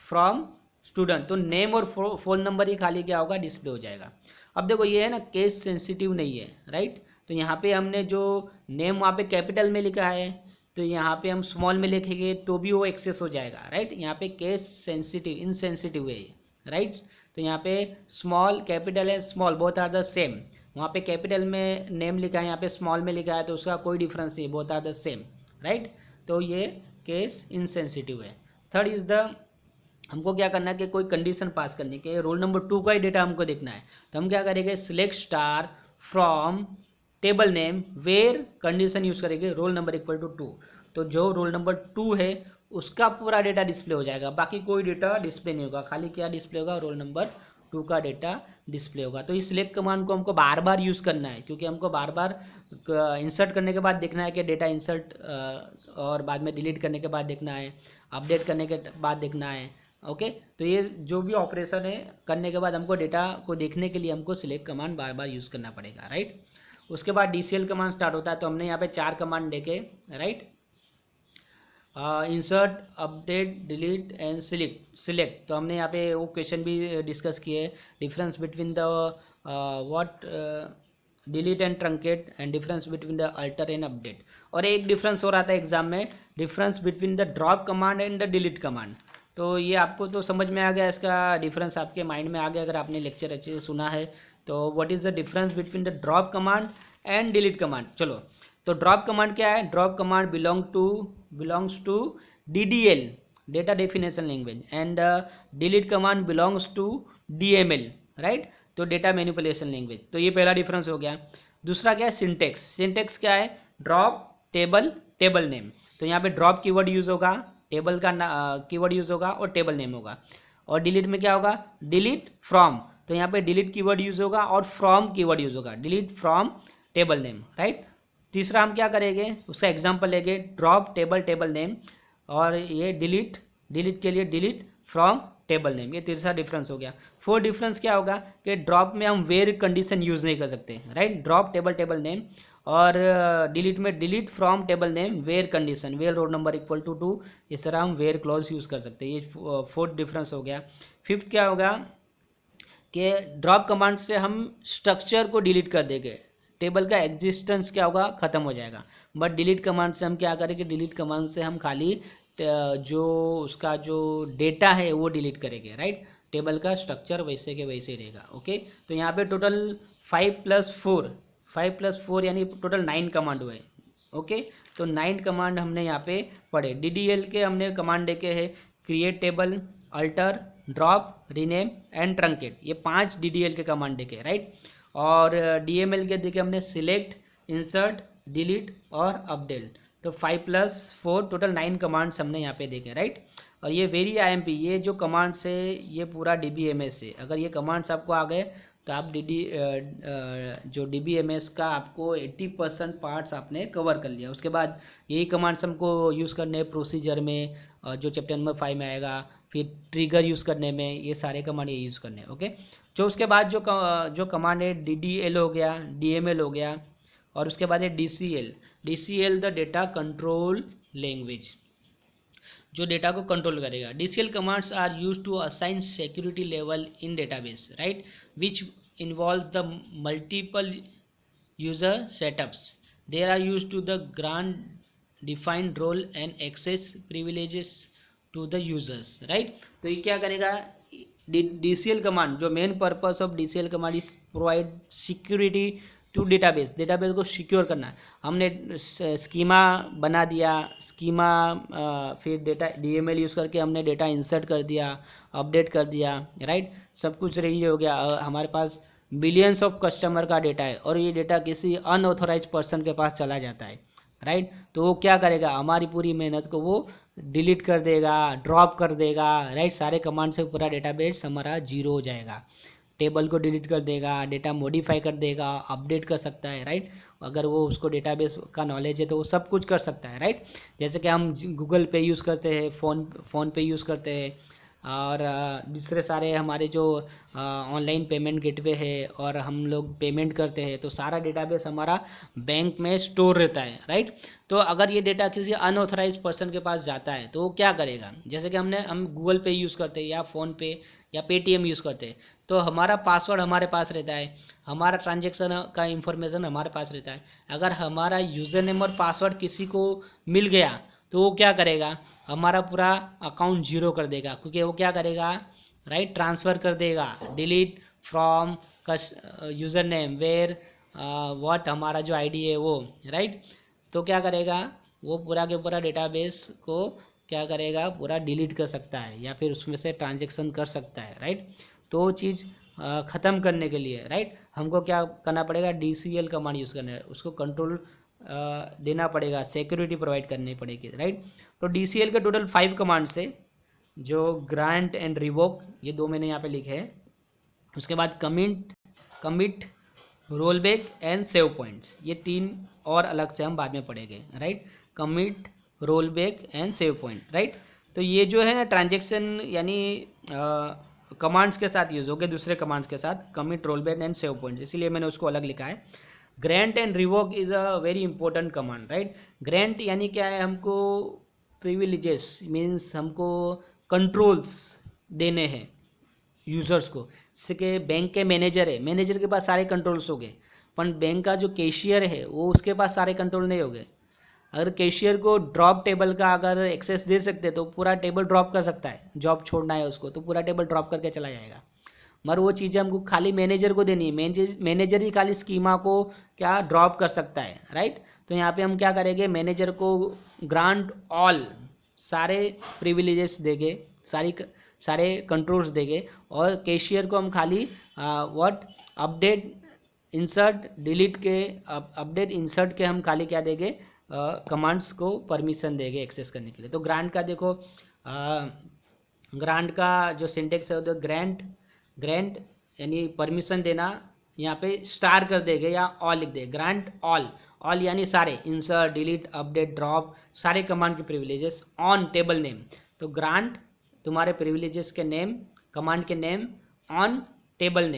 from student, तो नेम और फ़ोन नंबर ही खाली क्या होगा? डिस्प्ले हो जाएगा। अब देखो ये है ना, केस सेंसिटिव नहीं है, राइट। तो यहाँ पे हमने जो नेम वहाँ पे कैपिटल में लिखा है, तो यहाँ पे हम स्मॉल में लिखेंगे तो भी वो एक्सेस हो जाएगा, राइट। यहाँ पे केस सेंसिटिव इनसेंसिटिव है, राइट। तो यहाँ पे स्मॉल, कैपिटल है, small both are the same. वहाँ पे कैपिटल में नेम लिखा है, यहाँ पे स्मॉल में लिखा है, तो उसका कोई डिफरेंस नहीं, both are the same, right. तो ये केस इनसेंसिटिव है। थर्ड इज द, हमको क्या करना है कि कोई कंडीशन पास करने के, रोल नंबर 2 का ही डेटा हमको देखना है, तो हम क्या करेंगे? Select star from table name where condition use करेंगे रोल नंबर इक्वल टू 2। तो जो रोल नंबर 2 है उसका पूरा डेटा डिस्प्ले हो जाएगा, बाकी कोई डेटा डिस्प्ले नहीं होगा, खाली क्या डिस्प्ले होगा? रोल नंबर 2 का डेटा डिस्प्ले होगा। तो इस सिलेक्ट कमांड को हमको बार बार यूज़ करना है, क्योंकि हमको बार बार इंसर्ट करने के बाद देखना है कि डेटा इंसर्ट, और बाद में डिलीट करने के बाद देखना है, अपडेट करने के बाद देखना है, ओके। तो ये जो भी ऑपरेशन है करने के बाद हमको डेटा को देखने के लिए हमको सिलेक्ट कमांड बार बार यूज़ करना पड़ेगा, राइट। उसके बाद DCL कमांड स्टार्ट होता है, तो हमने यहाँ पे 4 कमांड देखे, right. Insert, update, delete and select. तो हमने यहाँ पे वो क्वेश्चन भी डिस्कस किए, difference between the what delete and truncate and difference between the alter and update. और एक डिफरेंस हो रहा था एग्जाम में, difference between the drop command and the delete command. तो ये आपको तो समझ में आ गया, इसका डिफरेंस आपके माइंड में आ गया अगर आपने लेक्चर अच्छे से सुना है। तो what is the difference between the drop command and delete command. चलो, तो ड्रॉप कमांड क्या है? Drop command belongs to DDL, data definition language, and delete command belongs to DML, right, तो डेटा मैनिपुलेशन लैंग्वेज। तो ये पहला difference हो गया। दूसरा क्या है? सिंटेक्स। सिंटेक्स क्या है? Drop table table name. तो यहाँ पे ड्रॉप कीवर्ड यूज होगा, टेबल का कीवर्ड यूज होगा और टेबल नेम होगा। और डिलीट में क्या होगा? Delete from. तो यहाँ पे डिलीट कीवर्ड यूज होगा और फ्रॉम कीवर्ड यूज होगा, delete from table name, right. तीसरा हम क्या करेंगे, उसका एग्जांपल लेंगे, ड्रॉप टेबल टेबल नेम, और ये डिलीट के लिए डिलीट फ्रॉम टेबल नेम। ये तीसरा डिफरेंस हो गया। फोर्थ डिफरेंस क्या होगा कि ड्रॉप में हम वेर कंडीशन यूज नहीं कर सकते, right, drop table table name, और डिलीट में delete from table name where condition, where roll number equal to 2, इस तरह हम वेर क्लॉज यूज कर सकते हैं। ये फोर्थ डिफरेंस हो गया। फिफ्थ क्या होगा कि ड्रॉप कमांड से हम स्ट्रक्चर को डिलीट कर देंगे, टेबल का एग्जिस्टेंस क्या होगा? खत्म हो जाएगा। बट डिलीट कमांड से हम क्या करेंगे? डिलीट कमांड से हम खाली जो उसका जो डेटा है वो डिलीट करेंगे, राइट, टेबल का स्ट्रक्चर वैसे के वैसे ही रहेगा। ओके, तो यहाँ पे टोटल 5+4 यानी टोटल 9 कमांड हुए। ओके, तो 9 कमांड हमने यहाँ पे पढ़े। DDL के हमने कमांड देखे हैं, create table, alter, drop, rename and truncate, ये 5 DDL के कमांड देखे, राइट। और DML के देखे हमने सिलेक्ट, इंसर्ट, डिलीट और अपडेट। तो 5+4 टोटल 9 कमांड्स हमने यहाँ पे देखे, राइट। और ये वेरी IMP, ये जो कमांड्स है ये पूरा DBMS है। अगर ये कमांड्स आपको आ गए तो आप जो DBMS का आपको 80% पार्ट्स आपने कवर कर लिया। उसके बाद यही कमांड्स हमको यूज़ करने हैं प्रोसीजर में, जो चैप्टर नंबर 5 में आएगा, फिर ट्रिगर यूज़ करने में, ये सारे कमांड ये यूज़ करने हैं। ओके, जो उसके बाद जो कमांड है DDL हो गया, DML हो गया, और उसके बाद है DCL the data control language, जो डेटा को कंट्रोल करेगा। DCL commands are use to assign security level in database, right, which involve the multiple user setups. They are use to the grant defined role and access privileges to the users, right. तो ये क्या करेगा? DCL command, जो main purpose of DCL command is provide security to database को secure करना। हमने schema बना दिया, स्कीमा फिर डेटा DML यूज़ करके हमने डेटा इंसर्ट कर दिया, अपडेट कर दिया, राइट, सब कुछ रेडी हो गया। हमारे पास बिलियंस ऑफ कस्टमर का डेटा है और ये डेटा किसी अनऑथोराइज पर्सन के पास चला जाता है, राइट। तो वो क्या करेगा? हमारी पूरी मेहनत को वो डिलीट कर देगा, ड्रॉप कर देगा, राइट। सारे कमांड से पूरा डेटाबेस हमारा जीरो हो जाएगा, टेबल को डिलीट कर देगा, डेटा मॉडिफाई कर देगा, अपडेट कर सकता है, राइट। अगर वो उसको डेटाबेस का नॉलेज है तो वो सब कुछ कर सकता है, राइट। जैसे कि हम गूगल पे यूज़ करते हैं, फ़ोन पे यूज़ करते हैं, और दूसरे सारे हमारे जो ऑनलाइन पेमेंट गेटवे है और हम लोग पेमेंट करते हैं, तो सारा डेटाबेस हमारा बैंक में स्टोर रहता है, राइट। तो अगर ये डेटा किसी अनऑथराइज पर्सन के पास जाता है तो वो क्या करेगा? जैसे कि हम गूगल पे यूज़ करते हैं या फ़ोन पे या पेटीएम यूज़ करते हैं, तो हमारा पासवर्ड हमारे पास रहता है, हमारा ट्रांजेक्शन का इंफॉर्मेशन हमारे पास रहता है। अगर हमारा यूज़र नेम और पासवर्ड किसी को मिल गया तो वो क्या करेगा? हमारा पूरा अकाउंट जीरो कर देगा, क्योंकि वो क्या करेगा, राइट, ट्रांसफ़र कर देगा, delete from user name where what, हमारा जो आईडी है वो, राइट। तो क्या करेगा? वो पूरा के पूरा डेटाबेस को क्या करेगा? पूरा डिलीट कर सकता है या फिर उसमें से ट्रांजेक्शन कर सकता है, राइट। तो वो चीज़ ख़त्म करने के लिए, राइट, हमको क्या करना पड़ेगा? DCL कमांड यूज़ करना है, उसको कंट्रोल देना पड़ेगा, सिक्योरिटी प्रोवाइड करनी पड़ेगी, राइट। तो DCL के टोटल 5 कमांड्स है, जो ग्रांट एंड रिवोक, ये 2 मैंने यहाँ पे लिखे हैं। उसके बाद commit roll back and save points, ये 3 और अलग से हम बाद में पढ़ेंगे, right. Commit, roll back and save point, right. तो ये जो है ना ट्रांजेक्शन यानी कमांड्स के साथ यूज़ हो गए, दूसरे कमांड्स के साथ, commit, roll back and save point, इसीलिए मैंने उसको अलग लिखा है। Grant and revoke is a very important command, right. Grant यानी क्या है? हमको प्रिविलेजेस मीन्स हमको कंट्रोल्स देने हैं यूज़र्स को। जैसे कि बैंक के मैनेजर है, मैनेजर के पास सारे कंट्रोल्स हो गए, पर बैंक का जो कैशियर है वो उसके पास सारे कंट्रोल नहीं होंगे। अगर कैशियर को ड्रॉप टेबल का अगर एक्सेस दे सकते तो पूरा टेबल ड्रॉप कर सकता है, जॉब छोड़ना है उसको तो पूरा टेबल ड्रॉप करके चला जाएगा। मगर वो चीज़ें हमको खाली मैनेजर को देनी है, मैनेजर ही खाली स्कीमा को क्या ड्रॉप कर सकता है, राइट। तो यहाँ पे हम क्या करेंगे, मैनेजर को ग्रांट ऑल सारे प्रिविलेजेस देंगे, सारे कंट्रोल्स देंगे, और कैशियर को हम खाली व्हाट अपडेट इंसर्ट डिलीट के अपडेट इंसर्ट के हम खाली क्या देंगे, कमांड्स को परमिशन देंगे एक्सेस करने के लिए। तो ग्रांट का देखो, ग्रांट का जो सिंटेक्स है तो ग्रांट यानी परमिशन देना, यहाँ पे स्टार कर देंगे या ऑल लिख देंगे, ग्रांट ऑल यानी सारे, इंसर्ट डिलीट अपडेट ड्रॉप सारे कमांड के प्रिविलेजेस ऑन टेबल नेम। तो ग्रांट तुम्हारे प्रिविलेजेस के नेम, कमांड के name on table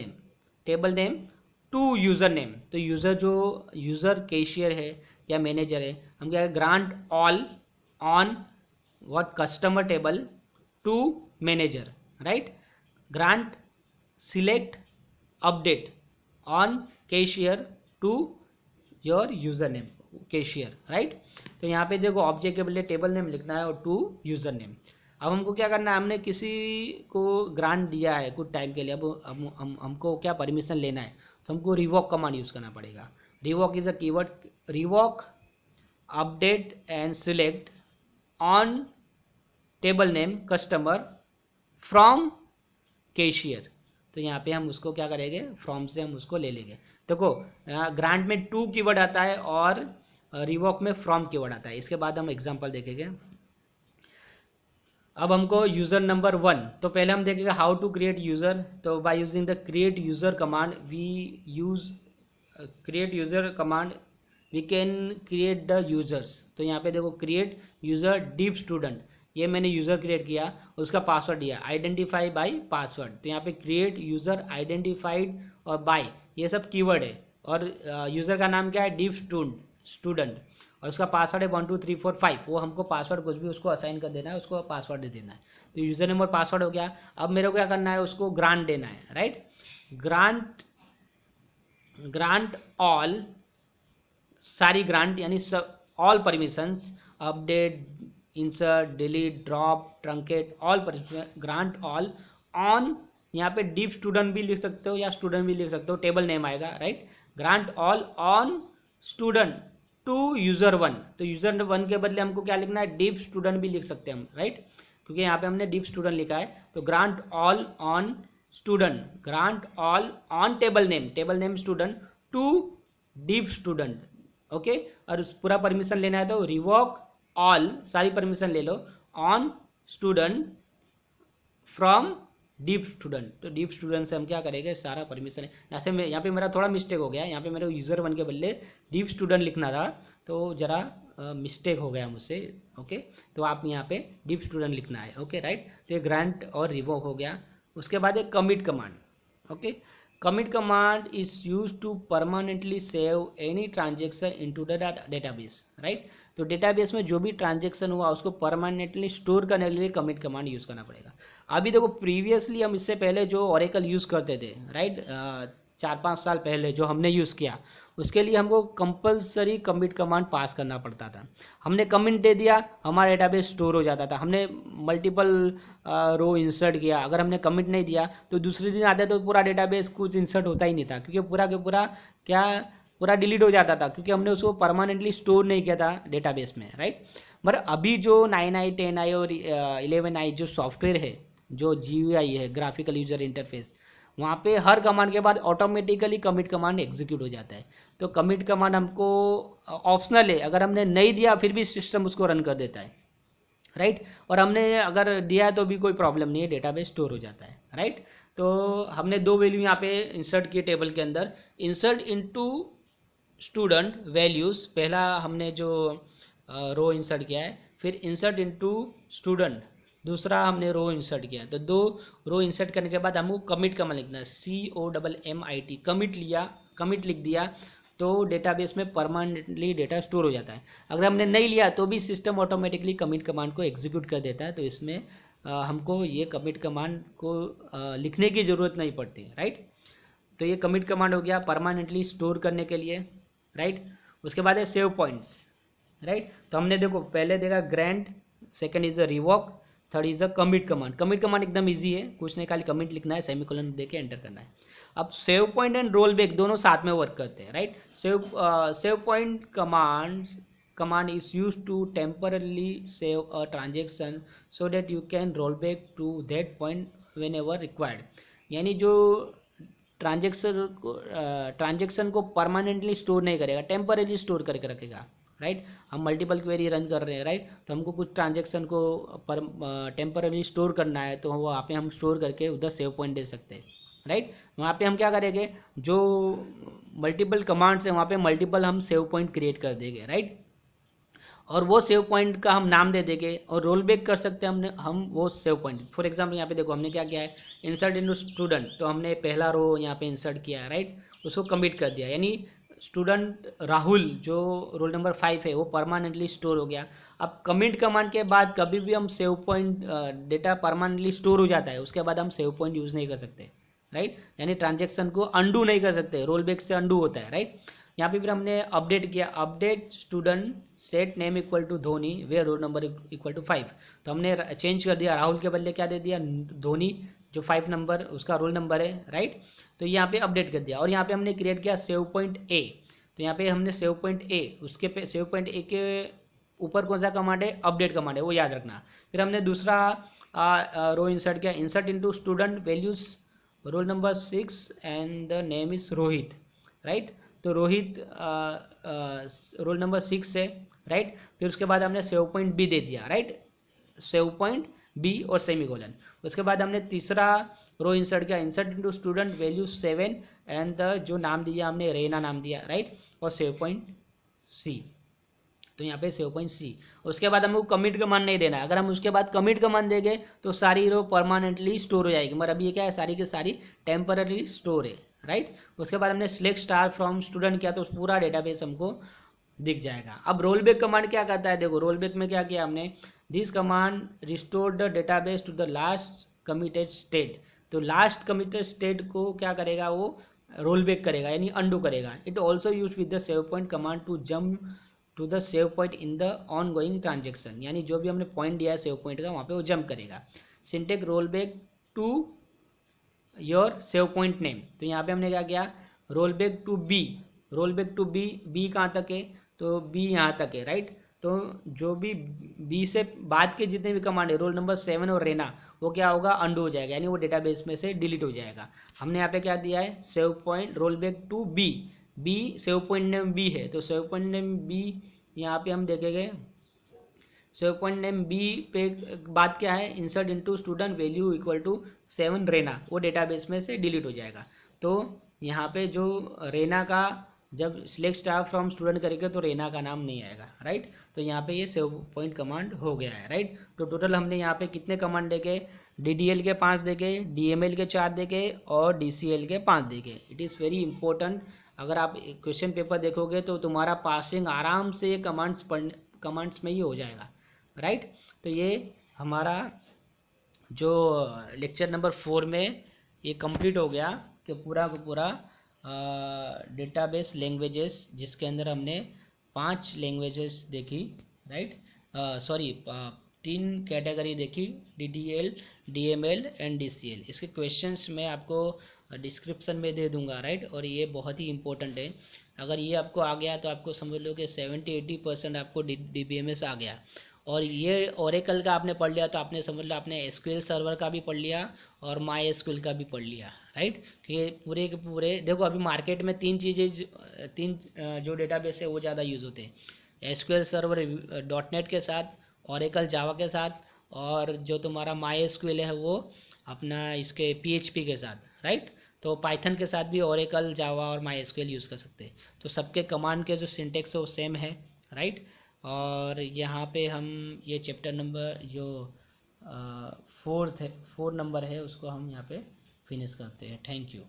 name to user name. तो यूज़र कैशियर है या मैनेजर है, हम क्या grant all on what customer table to manager, right. Grant select update on cashier to your user name cashier, right. तो यहाँ पे देखो ऑब्जेक्ट के बदले टेबल नेम लिखना है और टू यूज़र नेम। अब हमको क्या करना है, हमने किसी को ग्रांट दिया है कुछ टाइम के लिए, अब हमको क्या परमिशन लेना है, तो हमको रिवॉक कमांड यूज़ करना पड़ेगा। Revoke is a keyword, revoke update and select on table name customer from cashier. तो यहाँ पे हम उसको क्या करेंगे, फ्रॉम से हम उसको ले लेंगे। देखो ग्रांट में टू कीवर्ड आता है और रिवॉक में फ्रॉम कीवर्ड आता है। इसके बाद हम एग्जांपल देखेंगे। अब हमको यूज़र नंबर 1, तो पहले हम देखेंगे हाउ टू क्रिएट यूज़र। तो by using the create user command we use create user command we can create the users. तो यहाँ पे देखो क्रिएट यूज़र डीप स्टूडेंट, ये मैंने यूज़र क्रिएट किया, उसका पासवर्ड दिया आइडेंटिफाई बाय पासवर्ड। तो यहाँ पे क्रिएट यूज़र आइडेंटिफाइड और बाय ये सब कीवर्ड है, और यूज़र का नाम क्या है डीप स्टूडेंट, और उसका पासवर्ड है 1 2 3 4 5। वो हमको पासवर्ड कुछ भी उसको असाइन कर देना है, उसको पासवर्ड दे देना है। तो यूज़र नेम और पासवर्ड हो गया। अब मेरे को क्या करना है, उसको ग्रांट देना है, राइट। ग्रांट ऑल सारी ग्रांट यानी all permissions, update insert delete drop truncate all permission, grant all on, यहाँ पे डीप स्टूडेंट भी लिख सकते हो या स्टूडेंट भी लिख सकते हो, टेबल नेम आएगा, right. Grant all on student to user 1। तो यूज़र 1 के बदले हमको क्या लिखना है, डीप स्टूडेंट भी लिख सकते हैं हम, राइट, क्योंकि यहाँ पे हमने डीप स्टूडेंट लिखा है। तो grant all on student, grant all on table name student to deep student, okay. और पूरा परमिशन लेना है तो रिवॉक ऑल सारी परमिशन ले लो on student from deep student. तो डीप स्टूडेंट से हम क्या करेंगे, सारा परमिशन है। जैसे मैं यहाँ पे मेरा थोड़ा मिस्टेक हो गया, यहाँ पे मेरे यूज़र 1 के बदले डीप स्टूडेंट लिखना था, तो ज़रा मिस्टेक हो गया मुझसे, ओके। तो आप यहाँ पे डीप स्टूडेंट लिखना है, ओके, राइट। तो ये ग्रांट और रिवॉक हो गया। उसके बाद एक commit command, okay. Commit command is use to permanently save any transaction into the database, right. तो डेटाबेस में जो भी ट्रांजेक्शन हुआ उसको परमानेंटली स्टोर करने के लिए कमिट कमांड यूज़ करना पड़ेगा। अभी देखो प्रीवियसली हम इससे पहले जो ओरेकल यूज़ करते थे, राइट, 4-5 साल पहले जो हमने यूज़ किया, उसके लिए हमको कंपलसरी कमिट कमांड पास करना पड़ता था। हमने कमिट दे दिया, हमारा डेटाबेस स्टोर हो जाता था। हमने मल्टीपल रो इंसर्ट किया, अगर हमने कमिट नहीं दिया तो दूसरे दिन आते तो पूरा डेटाबेस कुछ इंसर्ट होता ही नहीं था, क्योंकि पूरा के पूरा डिलीट हो जाता था, क्योंकि हमने उसको परमानेंटली स्टोर नहीं किया था डेटाबेस में, राइट। मगर अभी जो 9i 10i और 11i जो सॉफ्टवेयर है, जो GUI है ग्राफिकल यूजर इंटरफेस, वहाँ पे हर कमांड के बाद ऑटोमेटिकली कमिट कमांड एग्जीक्यूट हो जाता है। तो कमिट कमांड हमको ऑप्शनल है, अगर हमने नहीं दिया फिर भी सिस्टम उसको रन कर देता है, राइट। और हमने अगर दिया है तो भी कोई प्रॉब्लम नहीं है, डेटाबेस स्टोर हो जाता है, राइट। तो हमने दो वैल्यू यहाँ पे इंसर्ट किए टेबल के अंदर, इंसर्ट इनटू स्टूडेंट वैल्यूज़, पहला हमने जो रो इंसर्ट किया है, फिर इंसर्ट इनटू स्टूडेंट दूसरा हमने रो इंसर्ट किया। तो दो रो इंसर्ट करने के बाद हमको कमिट कमांड लिखना है, COMMIT, कमिट लिख दिया तो डेटाबेस में परमानेंटली डेटा स्टोर हो जाता है। अगर हमने नहीं लिया तो भी सिस्टम ऑटोमेटिकली कमिट कमांड को एग्जीक्यूट कर देता है। तो इसमें हमको ये कमिट कमांड को लिखने की ज़रूरत नहीं पड़ती, राइट। तो ये कमिट कमांड हो गया परमानेंटली स्टोर करने के लिए, राइट। उसके बाद है सेव पॉइंट्स, राइट। तो हमने देखो पहले देखा grand, second is a revoke, third is a commit command. Commit command एकदम इजी है, कुछ नहीं, खाली कमिट लिखना है, सेमीकोलन देके एंटर करना है। अब save point and roll back दोनों साथ में वर्क करते हैं, right. Save point command is used to temporarily save a transaction so that you can roll back to that point whenever required। यानी जो ट्रांजेक्शन को परमानेंटली स्टोर नहीं करेगा, टेम्पररी स्टोर करके रखेगा, राइट। हम मल्टीपल क्वेरी रन कर रहे हैं, राइट, तो हमको कुछ ट्रांजेक्शन को टेम्पररी स्टोर करना है, तो वहाँ पे हम स्टोर करके उधर सेव पॉइंट दे सकते हैं, राइट। वहाँ पे हम क्या करेंगे, जो मल्टीपल कमांड्स हैं वहाँ पे मल्टीपल हम सेव पॉइंट क्रिएट कर देंगे, राइट। और वो सेव पॉइंट का हम नाम दे देंगे और रोल बैक कर सकते हैं हम वो सेव पॉइंट। फॉर एग्जांपल यहाँ पे देखो हमने क्या किया है, इंसर्ट इनटू स्टूडेंट, तो हमने पहला रो यहाँ पे इंसर्ट किया है, राइट, उसको कमिट कर दिया, यानी स्टूडेंट राहुल जो रोल नंबर 5 है वो परमानेंटली स्टोर हो गया। अब कमिट कमांड के बाद कभी भी हम save point data permanently store हो जाता है, उसके बाद हम सेव पॉइंट यूज़ नहीं कर सकते, राइट, यानी ट्रांजेक्शन को अंडू नहीं कर सकते, रोल बैक से अंडू होता है, राइट। यहाँ पे फिर हमने अपडेट किया, update student set name equal to Dhoni where roll number equal to 5, तो हमने चेंज कर दिया, राहुल के बदले क्या दे दिया, धोनी, जो 5 नंबर उसका रोल नंबर है, राइट। तो यहाँ पे अपडेट कर दिया और यहाँ पे हमने क्रिएट किया सेव पॉइंट ए, तो यहाँ पे हमने सेव पॉइंट ए, उसके पे सेव पॉइंट ए के ऊपर कौन सा कमांड है, अपडेट कमांड है, वो याद रखना। फिर हमने दूसरा रो इंसर्ट किया, insert into student values roll number 6 and the name is Rohit, right. तो रोहित रोल नंबर 6 है, राइट। फिर उसके बाद हमने सेव पॉइंट बी दे दिया, राइट, सेव पॉइंट बी और सेमीकोलन। उसके बाद हमने तीसरा रो इंसर्ट किया, insert into student value 7 and the जो नाम दिया हमने रेना नाम दिया, राइट, और सेव पॉइंट सी, तो यहाँ पे सेव पॉइंट सी। उसके बाद हमको कमिट कमांड नहीं देना है, अगर हम उसके बाद कमिट कमांड देंगे तो सारी रो परमानेंटली स्टोर हो जाएगी, मगर अभी ये क्या है, सारी की सारी टेम्पररी स्टोर है, राइट। उसके बाद हमने सिलेक्ट स्टार फ्रॉम स्टूडेंट किया तो पूरा डेटाबेस हमको दिख जाएगा। अब रोल बैक कमांड क्या करता है, देखो रोल बैक में क्या किया हमने, this command restore the database to the last committed state, तो लास्ट कमिटेड स्टेट को क्या करेगा, वो रोल बैक करेगा, यानी अंडू करेगा। It also use with the save point command to jump to the save point in the ongoing transaction, यानी जो भी हमने पॉइंट दिया है सेव पॉइंट का वहाँ पे वो जंप करेगा। Syntax roll back to your save point name, तो यहाँ पे हमने क्या किया, roll back to B, roll back to B, B कहाँ तक है, तो बी यहाँ तक है, राइट। तो जो भी बी से बाद के जितने भी कमांड है, रोल नंबर 7 और रेना, वो क्या होगा, अंडू हो जाएगा, यानी वो डेटाबेस में से डिलीट हो जाएगा। हमने यहाँ पे क्या दिया है, save point roll back to B, B save point name B है, तो सेव पॉइंट नेम बी यहाँ पे हम देखेंगे, सेव पॉइंट नेम बी पे बात क्या है, insert into student value equal to 7 Reena, वो डेटाबेस में से डिलीट हो जाएगा। तो यहाँ पे जो रेना का जब सिलेक्ट स्टार फ्रॉम स्टूडेंट करेंगे तो रेना का नाम नहीं आएगा, राइट। तो यहाँ पे ये सेव पॉइंट कमांड हो गया है, राइट। तो टोटल हमने यहाँ पे कितने कमांड देखे, DDL के 5 देखे, DML के 4 देखे और DCL के 5 देखे। इट इज़ वेरी इंपॉर्टेंट, अगर आप क्वेश्चन पेपर देखोगे तो तुम्हारा पासिंग आराम से कमांड्स में ही हो जाएगा, राइट। तो ये हमारा जो लेक्चर नंबर 4 में ये कंप्लीट हो गया कि पूरा का पूरा डेटाबेस लैंग्वेजेस, जिसके अंदर हमने 5 लैंग्वेजेस देखी, राइट, सॉरी 3 कैटेगरी देखी, DDL, DML एंड DCL। इसके क्वेश्चंस मैं आपको डिस्क्रिप्शन में दे दूंगा, राइट। और ये बहुत ही इंपॉर्टेंट है, अगर ये आपको आ गया तो आपको समझ लो कि 70-80% आपको DBMS आ गया। और ये ओरेकल का आपने पढ़ लिया तो आपने समझ लो आपने SQL सर्वर का भी पढ़ लिया और MySQL का भी पढ़ लिया, राइट। ये पूरे के पूरे देखो, अभी मार्केट में तीन जो डेटाबेस है वो ज़्यादा यूज़ होते हैं, SQL सर्वर .NET के साथ, ओरेकल जावा के साथ, और जो तुम्हारा MySQL है वो अपना इसके PHP के साथ, राइट। तो पाइथन के साथ भी ओरेकल, जावा और MySQL यूज़ कर सकते हैं। तो सबके कमांड के जो सिंटेक्स है वो सेम है, राइट। और यहाँ पे हम ये चैप्टर नंबर जो 4 नंबर है उसको हम यहाँ पे फिनिश करते हैं। Thank you.